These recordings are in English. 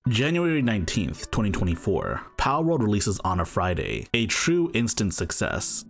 January 19th, 2024, Palworld releases on a Friday, a true instant success.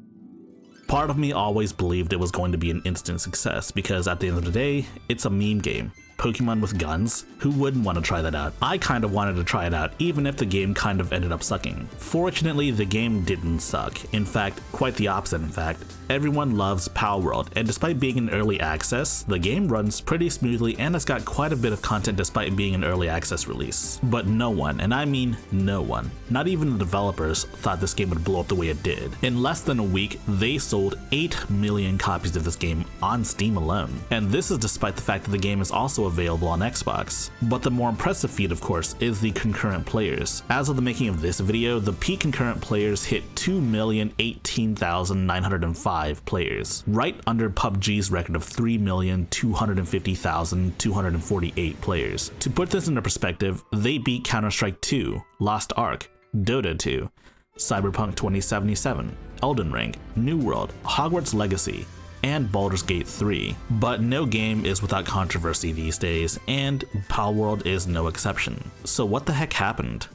Part of me always believed it was going to be an instant success because at the end of the day, it's a meme game. Pokemon with guns? Who wouldn't want to try that out? I kind of wanted to try it out even if the game kind of ended up sucking. Fortunately, the game didn't suck. In fact, quite the opposite in fact. Everyone loves Palworld, and despite being in early access, the game runs pretty smoothly and it's got quite a bit of content despite being an early access release. But no one, and I mean no one, not even the developers, thought this game would blow up the way it did. In less than a week, they sold 8 million copies of this game on Steam alone. And this is despite the fact that the game is also available on Xbox. But the more impressive feat, of course, is the concurrent players. As of the making of this video, the peak concurrent players hit 2,018,905 players, right under PUBG's record of 3,250,248 players. To put this into perspective, they beat Counter-Strike 2, Lost Ark, Dota 2, Cyberpunk 2077, Elden Ring, New World, Hogwarts Legacy, and Baldur's Gate 3. But no game is without controversy these days, and Palworld is no exception. So what the heck happened?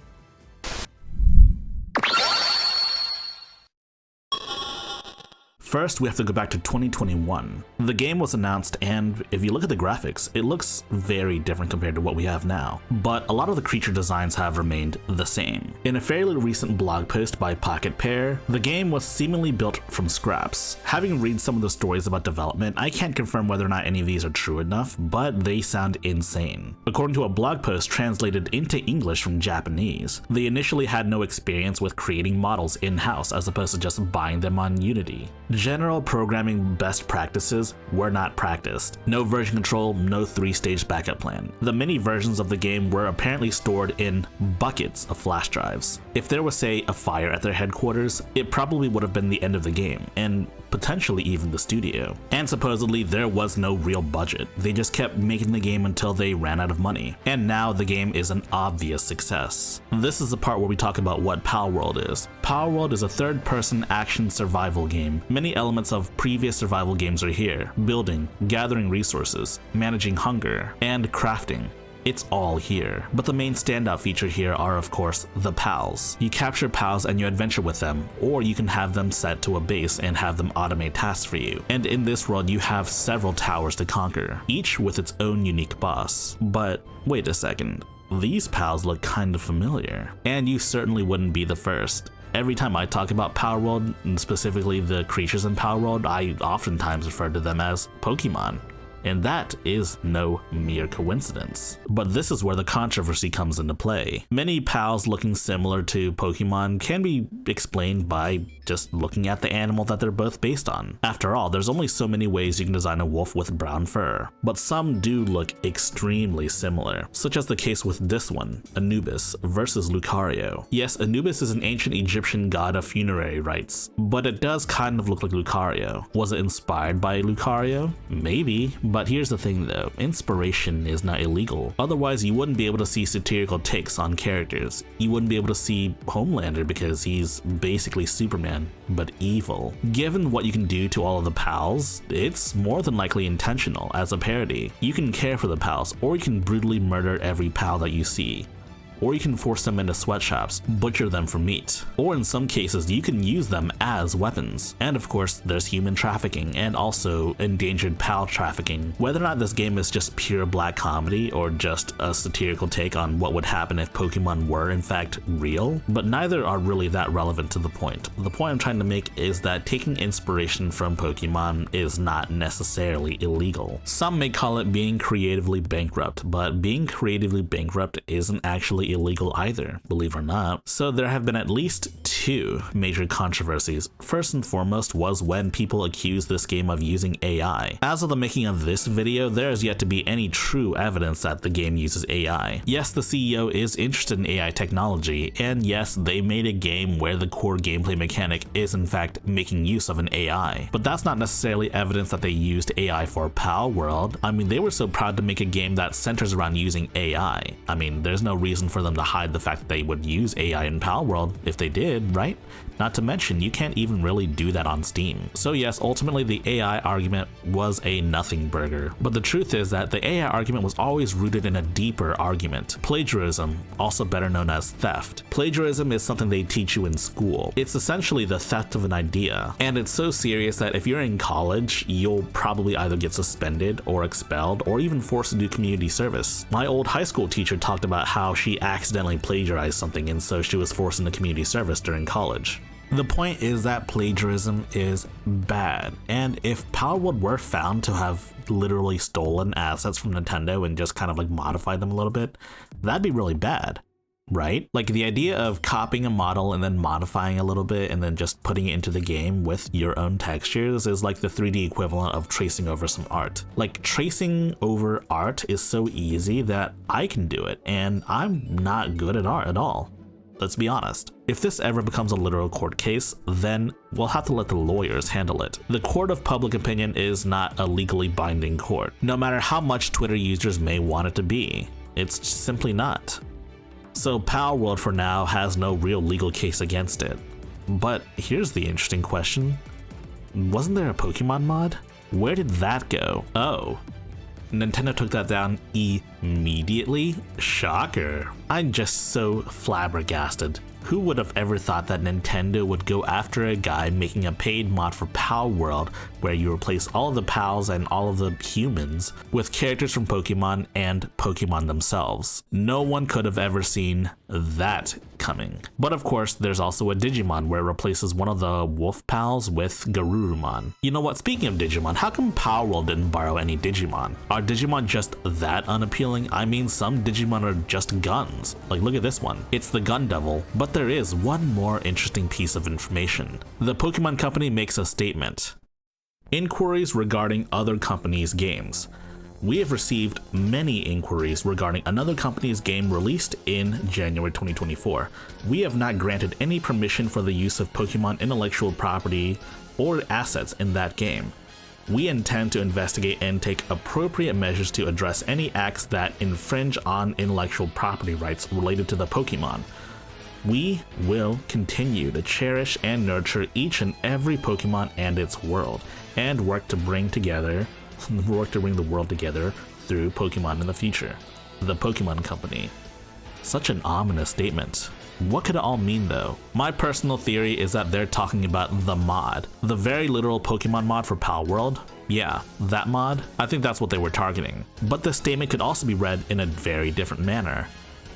First, we have to go back to 2021. The game was announced, and if you look at the graphics, it looks very different compared to what we have now. But a lot of the creature designs have remained the same. In a fairly recent blog post by Pocket Pair, the game was seemingly built from scraps. Having read some of the stories about development, I can't confirm whether or not any of these are true enough, but they sound insane. According to a blog post translated into English from Japanese, they initially had no experience with creating models in-house as opposed to just buying them on Unity. General programming best practices were not practiced. No version control, no 3-stage backup plan. The many versions of the game were apparently stored in buckets of flash drives. If there was, say, a fire at their headquarters, it probably would have been the end of the game, and potentially even the studio. And supposedly there was no real budget. They just kept making the game until they ran out of money. And now the game is an obvious success. This is the part where we talk about what Palworld is. Palworld is a third-person action survival game. Many elements of previous survival games are here: building, gathering resources, managing hunger, and crafting. It's all here. But the main standout feature here are, of course, the pals. You capture pals and you adventure with them, or you can have them set to a base and have them automate tasks for you. And in this world, you have several towers to conquer, each with its own unique boss. But wait a second, these pals look kind of familiar. And you certainly wouldn't be the first. Every time I talk about Palworld, and specifically the creatures in Palworld, I oftentimes refer to them as Pokemon. And that is no mere coincidence. But this is where the controversy comes into play. Many pals looking similar to Pokemon can be explained by just looking at the animal that they're both based on. After all, there's only so many ways you can design a wolf with brown fur. But some do look extremely similar, such as the case with this one, Anubis versus Lucario. Yes, Anubis is an ancient Egyptian god of funerary rites, but it does kind of look like Lucario. Was it inspired by Lucario? Maybe. But here's the thing though, inspiration is not illegal. Otherwise you wouldn't be able to see satirical takes on characters. You wouldn't be able to see Homelander because he's basically Superman, but evil. Given what you can do to all of the pals, it's more than likely intentional as a parody. You can care for the pals, or you can brutally murder every pal that you see. Or you can force them into sweatshops, butcher them for meat. Or in some cases, you can use them as weapons. And of course, there's human trafficking and also endangered pal trafficking. Whether or not this game is just pure black comedy or just a satirical take on what would happen if Pokemon were in fact real, but neither are really that relevant to the point. The point I'm trying to make is that taking inspiration from Pokemon is not necessarily illegal. Some may call it being creatively bankrupt, but being creatively bankrupt isn't actually illegal either, believe it or not. So there have been at least 2 major controversies. First and foremost was when people accused this game of using AI. As of the making of this video, there is yet to be any true evidence that the game uses AI. Yes, the CEO is interested in AI technology, and yes, they made a game where the core gameplay mechanic is in fact making use of an AI. But that's not necessarily evidence that they used AI for Palworld. I mean, they were so proud to make a game that centers around using AI. I mean, there's no reason for for them to hide the fact that they would use AI in Palworld if they did, right? Not to mention, you can't even really do that on Steam. So yes, ultimately the AI argument was a nothing burger. But the truth is that the AI argument was always rooted in a deeper argument. Plagiarism, also better known as theft. Plagiarism is something they teach you in school. It's essentially the theft of an idea. And it's so serious that if you're in college, you'll probably either get suspended or expelled or even forced to do community service. My old high school teacher talked about how she accidentally plagiarized something and so she was forced into community service during college. The point is that plagiarism is bad, and if Palworld were found to have literally stolen assets from Nintendo and just kind of like modified them a little bit, that'd be really bad, right? Like the idea of copying a model and then modifying a little bit and then just putting it into the game with your own textures is like the 3D equivalent of tracing over some art. Like tracing over art is so easy that I can do it, and I'm not good at art at all. Let's be honest. If this ever becomes a literal court case, then we'll have to let the lawyers handle it. The court of public opinion is not a legally binding court, no matter how much Twitter users may want it to be. It's simply not. So Palworld for now has no real legal case against it. But here's the interesting question. Wasn't there a Pokemon mod? Where did that go? Oh. Nintendo took that down immediately? Shocker. I'm just so flabbergasted. Who would have ever thought that Nintendo would go after a guy making a paid mod for Palworld where you replace all of the pals and all of the humans with characters from Pokemon and Pokemon themselves? No one could have ever seen that coming. But of course, there's also a Digimon where it replaces one of the wolf pals with Garurumon. You know what, speaking of Digimon, how come Palworld didn't borrow any Digimon? Are Digimon just that unappealing? I mean, some Digimon are just guns. Like look at this one. It's the Gun Devil. But there is one more interesting piece of information. The Pokemon Company makes a statement. Inquiries regarding other companies' games. We have received many inquiries regarding another company's game released in January 2024. We have not granted any permission for the use of Pokemon intellectual property or assets in that game. We intend to investigate and take appropriate measures to address any acts that infringe on intellectual property rights related to the Pokemon. We will continue to cherish and nurture each and every Pokemon and its world, and work to bring the world together through Pokemon in the future. The Pokemon Company. Such an ominous statement. What could it all mean though? My personal theory is that they're talking about the mod. The very literal Pokemon mod for Palworld? Yeah, that mod? I think that's what they were targeting. But the statement could also be read in a very different manner.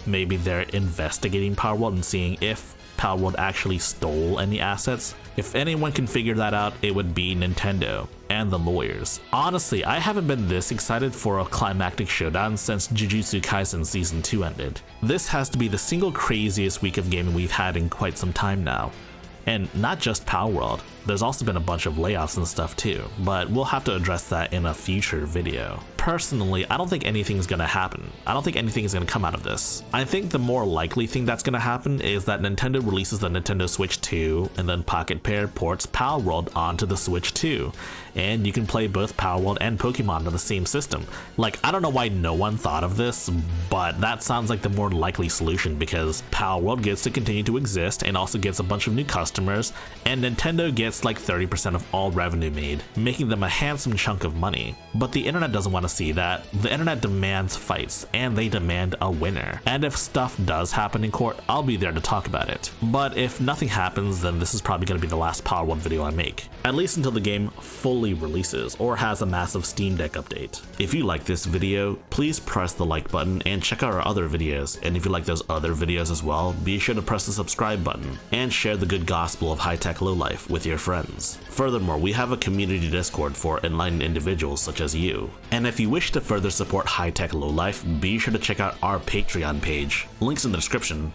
Maybe they're investigating Palworld and seeing if Palworld actually stole any assets. If anyone can figure that out, it would be Nintendo and the lawyers. Honestly, I haven't been this excited for a climactic showdown since Jujutsu Kaisen Season 2 ended. This has to be the single craziest week of gaming we've had in quite some time now. And not just Palworld, there's also been a bunch of layoffs and stuff too, but we'll have to address that in a future video. Personally, I don't think anything's gonna happen. I don't think anything is gonna come out of this. I think the more likely thing that's gonna happen is that Nintendo releases the Nintendo Switch 2 and then Pocket Pair ports Palworld onto the Switch 2. And you can play both Palworld and Pokemon on the same system. Like, I don't know why no one thought of this, but that sounds like the more likely solution because Palworld gets to continue to exist and also gets a bunch of new customers, and Nintendo gets like 30% of all revenue made, making them a handsome chunk of money. But the internet doesn't want to see that. The internet demands fights, and they demand a winner. And if stuff does happen in court, I'll be there to talk about it. But if nothing happens, then this is probably going to be the last Palworld video I make. At least until the game fully releases or has a massive Steam Deck update. If you like this video, please press the like button and check out our other videos. And if you like those other videos as well, be sure to press the subscribe button and share the good gospel of high-tech lowlife with your friends. Furthermore, we have a community Discord for enlightened individuals such as you. And if you wish to further support high-tech lowlife, be sure to check out our Patreon page. Links in the description.